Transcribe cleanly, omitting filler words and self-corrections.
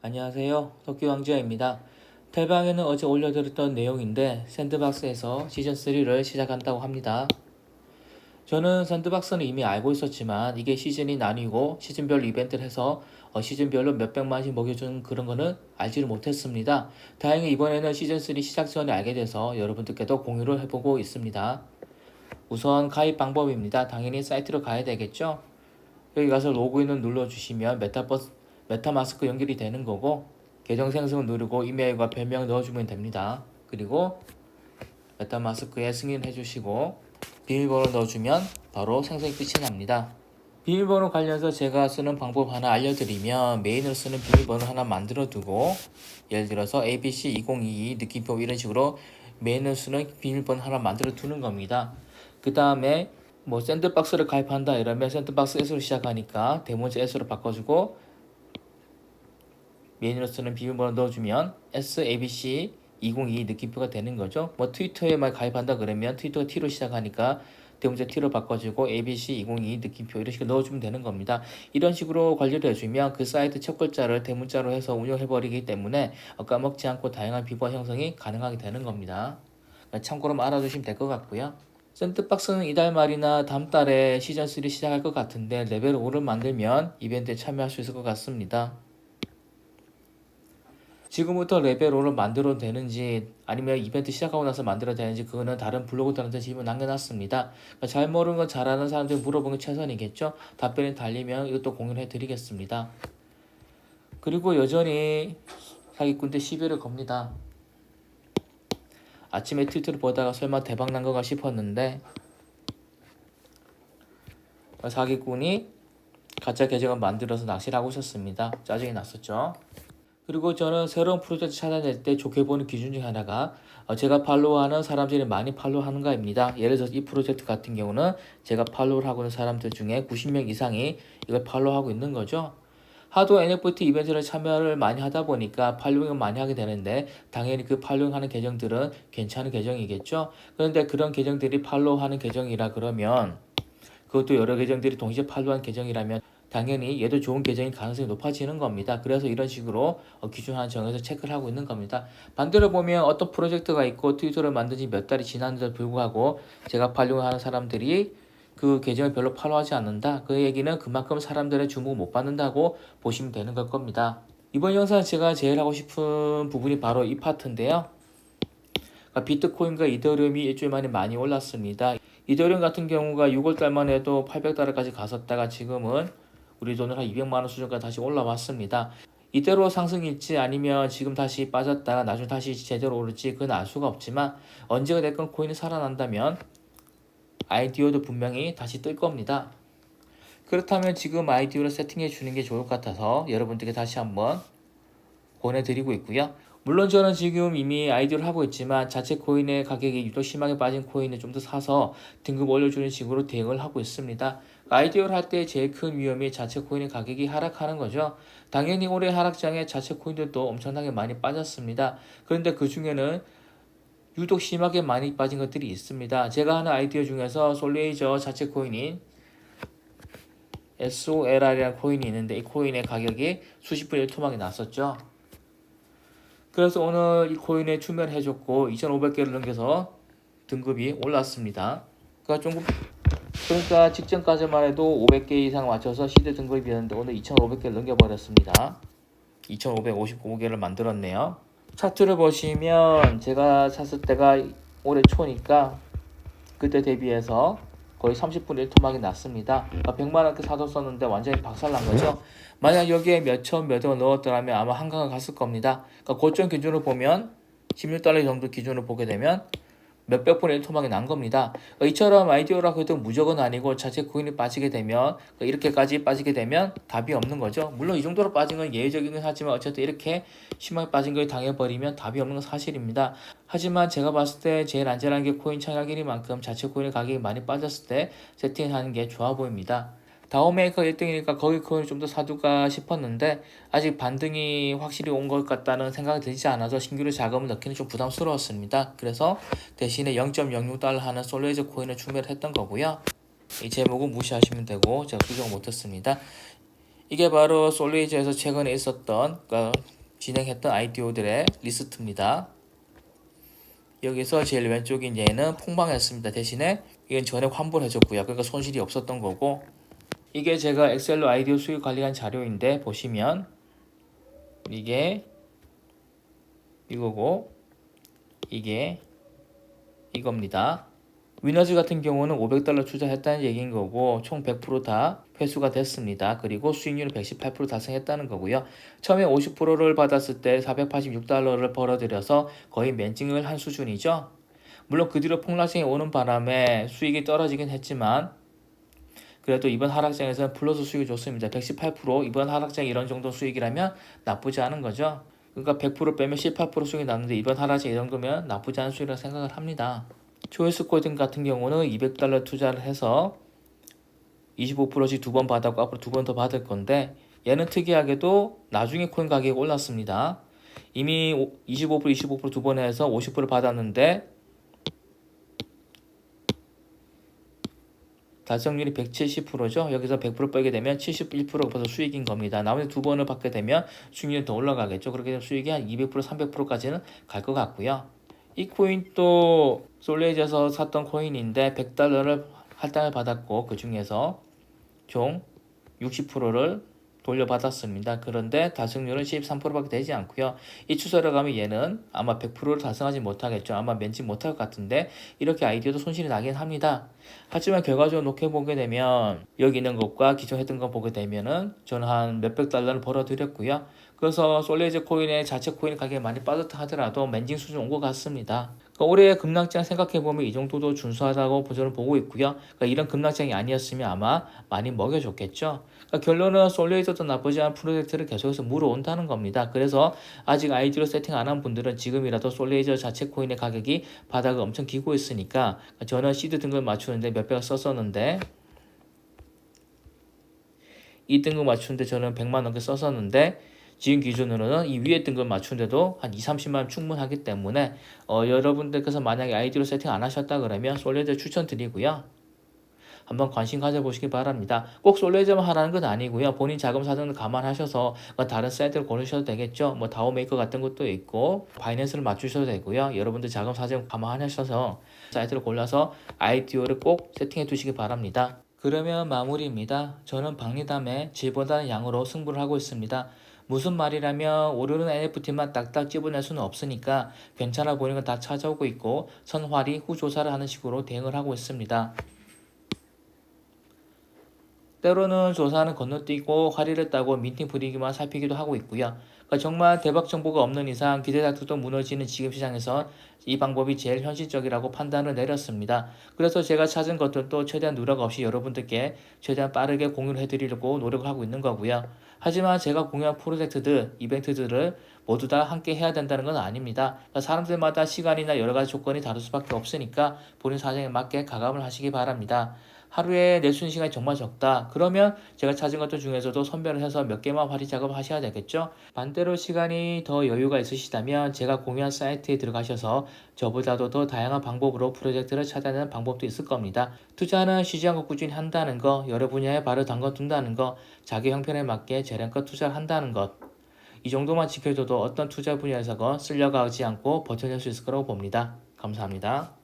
안녕하세요. 토끼왕자입니다. 텔방에는 어제 올려드렸던 내용인데 샌드박스에서 시즌3를 시작한다고 합니다. 저는 샌드박스는 이미 알고 있었지만 이게 시즌이 나뉘고 시즌별로 이벤트를 해서 시즌별로 몇백만씩 먹여주는 그런 거는 알지를 못했습니다. 다행히 이번에는 시즌3 시작 전에 알게 돼서 여러분들께도 공유를 해보고 있습니다. 우선 가입 방법입니다. 당연히 사이트로 가야 되겠죠? 여기 가서 로그인을 눌러주시면 메타마스크 연결이 되는 거고 계정 생성을 누르고 이메일과 별명 넣어주면 됩니다. 그리고 메타마스크에 승인해 주시고 비밀번호 넣어주면 바로 생성이 끝이 납니다. 비밀번호 관련해서 제가 쓰는 방법 하나 알려드리면 메인으로 쓰는 비밀번호 하나 만들어 두고 예를 들어서 ABC2022 느낌표 이런 식으로 메인으로 쓰는 비밀번호 하나 만들어 두는 겁니다. 그 다음에 샌드박스를 가입한다 이러면 샌드박스 S로 시작하니까 대문자 S로 바꿔주고 메인으로 쓰는 비밀번호 넣어주면 SABC 2022 느낌표가 되는 거죠. 트위터에만 가입한다 그러면 트위터가 T로 시작하니까 대문자 T로 바꿔주고 ABC 2022 느낌표 이런 식으로 넣어주면 되는 겁니다. 이런 식으로 관리를 해주면 그 사이트 첫 글자를 대문자로 해서 운영해버리기 때문에 까먹지 않고 다양한 비번 형성이 가능하게 되는 겁니다. 참고로 알아두시면 될 것 같고요. 샌드박스는 이달 말이나 다음 달에 시즌3 시작할 것 같은데 레벨 5를 만들면 이벤트에 참여할 수 있을 것 같습니다. 지금부터 레벨 5를 만들어도 되는지 아니면 이벤트 시작하고 나서 만들어야 되는지 그거는 다른 블로그들한테 질문 남겨놨습니다. 잘 모르는 건 잘 아는 사람들 물어보는 게 최선이겠죠. 답변이 달리면 이것도 공유를 해드리겠습니다. 그리고 여전히 사기꾼들 시비를 겁니다. 아침에 트위터를 보다가 설마 대박 난 건가 싶었는데 사기꾼이 가짜 계정을 만들어서 낚시를 하고 있었습니다. 짜증이 났었죠. 그리고 저는 새로운 프로젝트 찾아낼 때 좋게 보는 기준 중 하나가 제가 팔로우하는 사람들이 많이 팔로우하는가입니다. 예를 들어서 이 프로젝트 같은 경우는 제가 팔로우를 하고 있는 사람들 중에 90명 이상이 이걸 팔로우하고 있는 거죠. 하도 NFT 이벤트를 참여를 많이 하다 보니까 팔로잉을 많이 하게 되는데 당연히 그 팔로잉하는 계정들은 괜찮은 계정이겠죠. 그런데 그런 계정들이 팔로우하는 계정이라 그러면 그것도 여러 계정들이 동시에 팔로우한 계정이라면 당연히 얘도 좋은 계정일 가능성이 높아지는 겁니다. 그래서 이런 식으로 기준 하나 정해서 체크를 하고 있는 겁니다. 반대로 보면 어떤 프로젝트가 있고 트위터를 만든 지 몇 달이 지났는데도 불구하고 제가 팔로우 하는 사람들이 그 계정을 별로 팔로우하지 않는다. 그 얘기는 그만큼 사람들의 주목을 못 받는다고 보시면 되는 걸 겁니다. 이번 영상 제가 제일 하고 싶은 부분이 바로 이 파트인데요. 비트코인과 이더리움이 일주일 만에 많이 올랐습니다. 이더리움 같은 경우가 6월달만 해도 800달러까지 갔었다가 지금은 우리 돈으로 한 200만원 수준까지 다시 올라왔습니다. 이대로 상승일지 아니면 지금 다시 빠졌다가 나중에 다시 제대로 오를지 그건 알 수가 없지만 언제가 됐건 코인이 살아난다면 IDO도 분명히 다시 뜰 겁니다. 그렇다면 지금 IDO를 세팅해 주는 게 좋을 것 같아서 여러분들께 다시 한번 권해드리고 있고요. 물론 저는 지금 이미 아이디어를 하고 있지만 자체 코인의 가격이 유독 심하게 빠진 코인을 좀 더 사서 등급 올려주는 식으로 대응을 하고 있습니다. 아이디어를 할 때 제일 큰 위험이 자체 코인의 가격이 하락하는 거죠. 당연히 올해 하락장에 자체 코인들도 엄청나게 많이 빠졌습니다. 그런데 그 중에는 유독 심하게 많이 빠진 것들이 있습니다. 제가 하는 아이디어 중에서 솔레이저 자체 코인인 SOLR이라는 코인이 있는데 이 코인의 가격이 수십 분의 1토막이 났었죠. 그래서 오늘 이 코인에 추면을 해줬고 2,500개를 넘겨서 등급이 올랐습니다. 그러니까 직전까지만 해도 500개 이상 맞춰서 시드 등급이었는데 오늘 2,500개를 넘겨버렸습니다. 2,559개를 만들었네요. 차트를 보시면 제가 샀을 때가 올해 초니까 그때 대비해서 거의 30분의 1토막이 났습니다. 100만원께 사뒀었는데 완전히 박살난 거죠. 만약 여기에 몇천 몇억을 넣었더라면 아마 한강을 갔을 겁니다. 고점 기준으로 보면 16달러 정도 기준으로 보게 되면 몇백 분의 1 토막이 난 겁니다. 이처럼 아이디어라고 해도 무조건 아니고 자체 코인이 빠지게 되면 이렇게까지 빠지게 되면 답이 없는 거죠. 물론 이 정도로 빠진 건 예외적이긴 하지만 어쨌든 이렇게 심하게 빠진 걸 당해버리면 답이 없는 건 사실입니다. 하지만 제가 봤을 때 제일 안전한 게 코인 청약일이만큼 자체 코인의 가격이 많이 빠졌을 때 세팅하는 게 좋아 보입니다. 다운메이커 1등이니까 거기 코인을 좀 더 사둘까 싶었는데 아직 반등이 확실히 온 것 같다는 생각이 들지 않아서 신규로 자금을 넣기는 좀 부담스러웠습니다. 그래서 대신에 0.06달러 하는 솔레이저 코인을 추매를 했던 거고요. 이 제목은 무시하시면 되고 제가 수정 못했습니다. 이게 바로 솔레이저에서 최근에 있었던 진행했던 아이디어들의 리스트입니다. 여기서 제일 왼쪽인 얘는 폭망했습니다. 대신에 이건 전에 환불 해줬고요. 그러니까 손실이 없었던 거고, 이게 제가 엑셀로 아이디어 수익 관리한 자료인데 보시면 이게 이거고 이게 이겁니다. 위너즈 같은 경우는 $500 투자했다는 얘기인 거고 총 100% 다 회수가 됐습니다. 그리고 수익률은 118% 달성했다는 거고요. 처음에 50%를 받았을 때 $486를 벌어들여서 거의 맨징을 한 수준이죠. 물론 그 뒤로 폭락장이 오는 바람에 수익이 떨어지긴 했지만 그래도 이번 하락장에서는 플러스 수익이 좋습니다. 118% 이번 하락장이 이런 정도 수익이라면 나쁘지 않은 거죠. 그러니까 100% 빼면 18% 수익이 났는데 이번 하락장 이 정도면 나쁘지 않은 수익이라고 생각을 합니다. 초이스 코딩 같은 경우는 $200 투자를 해서 25%씩 두 번 받았고 앞으로 두 번 더 받을 건데 얘는 특이하게도 나중에 코인 가격이 올랐습니다. 이미 25% 두 번 해서 50% 받았는데 달성률이 170%죠. 여기서 100% 빼게 되면 71%가 벌써 수익인 겁니다. 나머지 두 번을 받게 되면 수익률이 더 올라가겠죠. 그렇게 되면 수익이 한 200%, 300%까지는 갈 것 같고요. 이 코인도 솔레이저에서 샀던 코인인데 $100를 할당을 받았고 그 중에서 총 60%를 돌려받았습니다. 그런데 달성률은 13%밖에 되지 않고요. 이 추세로 가면 얘는 아마 100%를 달성하지 못하겠죠. 아마 맨지 못할 것 같은데 이렇게 아이디어도 손실이 나긴 합니다. 하지만 결과적으로 놓게 보게 되면 여기 있는 것과 기존 했던 거 보게 되면은 저는 한 몇백 달러를 벌어들였고요. 그래서 솔레이저 코인의 자체 코인 가격이 많이 빠졌다 하더라도 맨징 수준 온 것 같습니다. 그러니까 올해의 급락장 생각해보면 이 정도도 준수하다고 저는 보고 있고요. 그러니까 이런 급락장이 아니었으면 아마 많이 먹여줬겠죠. 그러니까 결론은 솔레이저도 나쁘지 않은 프로젝트를 계속해서 물어온다는 겁니다. 그래서 아직 아이디로 세팅 안 한 분들은 지금이라도 솔레이저 자체 코인의 가격이 바닥을 엄청 기고 있으니까 저는 시드 등급 맞추는데 몇백을 썼었는데 이 등급 맞추는데 저는 100만 넘게 썼었는데 지금 기준으로는 이 위에 등급 맞추는데도 한 2, 30만 원 충분하기 때문에 여러분들께서 만약에 아이디로 세팅 안 하셨다 그러면 솔레이저 추천드리고요. 한번 관심 가져보시기 바랍니다. 꼭 솔레이저만 하라는 건 아니고요. 본인 자금 사정도 감안하셔서 다른 사이트를 고르셔도 되겠죠. 뭐 다오메이커 같은 것도 있고 바이낸스를 맞추셔도 되고요. 여러분들 자금 사정 감안하셔서 사이트를 골라서 IDO를 꼭 세팅해 두시기 바랍니다. 그러면 마무리입니다. 저는 박리담의 질보다는 양으로 승부를 하고 있습니다. 무슨 말이라면 오르는 NFT만 딱딱 집어낼 수는 없으니까 괜찮아 보이는 건 다 찾아오고 있고 선활이 후조사를 하는 식으로 대응을 하고 있습니다. 때로는 조사는 건너뛰고 화리를 따고 미팅 분위기만 살피기도 하고 있고요. 그러니까 정말 대박 정보가 없는 이상 기대작도 무너지는 지금 시장에서 이 방법이 제일 현실적이라고 판단을 내렸습니다. 그래서 제가 찾은 것들도 최대한 누락 없이 여러분들께 최대한 빠르게 공유를 해드리려고 노력을 하고 있는 거고요. 하지만 제가 공유한 프로젝트들, 이벤트들을 모두 다 함께 해야 된다는 건 아닙니다. 그러니까 사람들마다 시간이나 여러 가지 조건이 다를 수밖에 없으니까 본인 사정에 맞게 가감을 하시기 바랍니다. 하루에 내쉬는 시간이 정말 적다. 그러면 제가 찾은 것들 중에서도 선별을 해서 몇 개만 활이 작업을 하셔야 되겠죠. 반대로 시간이 더 여유가 있으시다면 제가 공유한 사이트에 들어가셔서 저보다도 더 다양한 방법으로 프로젝트를 찾아내는 방법도 있을 겁니다. 투자는 쉬지 않고 꾸준히 한다는 거, 여러 분야에 발을 담궈둔다는 거, 자기 형편에 맞게 재량껏 투자를 한다는 것. 이 정도만 지켜줘도 어떤 투자 분야에서건 쓸려가지 않고 버텨낼 수 있을 거라고 봅니다. 감사합니다.